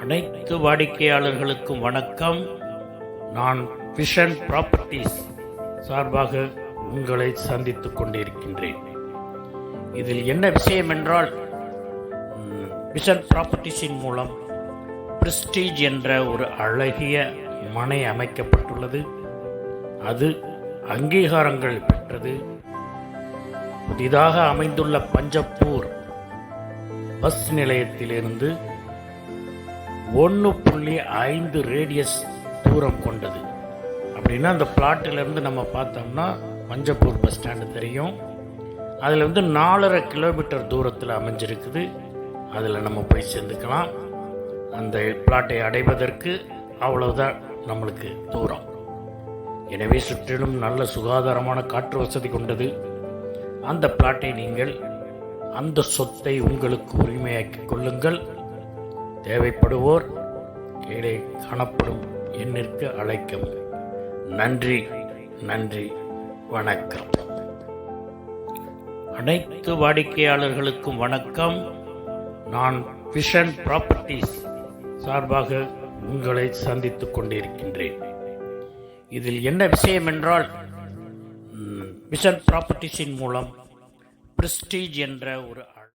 அனைத்து வாடிக்கையாளர்களுக்கும் வணக்கம். நான் விஷன் ப்ராப்பர்ட்டிஸ் சார்பாக உங்களை சந்தித்துக் கொண்டிருக்கின்றேன். இதில் என்ன விஷயம் என்றால், விஷன் ப்ராப்பர்ட்டிஸின் மூலம் பிரஸ்டீஜ் என்ற ஒரு அழகிய மனை அமைக்கப்பட்டுள்ளது. அது அங்கீகாரங்கள் பெற்றது. புதிதாக அமைந்துள்ள பஞ்சப்பூர் பஸ் நிலையத்திலிருந்து 1.5 ரேடியஸ் தூரம் கொண்டது. அப்படின்னா அந்த பிளாட்டிலிருந்து நம்ம பார்த்தோம்னா பஞ்சப்பூர் பஸ் ஸ்டாண்டு தெரியும். அதில் 4.5 கிலோமீட்டர் தூரத்தில் அமைஞ்சிருக்குது. அதில் நம்ம போய் சேர்ந்துக்கலாம். அந்த பிளாட்டை அடைவதற்கு அவ்வளவுதான் நம்மளுக்கு தூரம். எனவே சுற்றிலும் நல்ல சுகாதாரமான காற்று வசதி கொண்டது. அந்த பிளாட்டை நீங்கள், அந்த சொத்தை உங்களுக்கு உரிமையாக்கிக் கொள்ளுங்கள். தேவைப்படுவோர் கீழே காணப்படும் எண்ணிற்கு அழைக்கவும். நன்றி, நன்றி, வணக்கம். அனைத்து வாடிக்கையாளர்களுக்கும் வணக்கம். நான் விஷன் ப்ராப்பர்ட்டிஸ் சார்பாக உங்களை சந்தித்துக் கொண்டிருக்கின்றேன். இதில் என்ன விஷயம் என்றால், விஷன் ப்ராப்பர்ட்டிஸின் மூலம் பிரஸ்டீஜ் என்ற ஒரு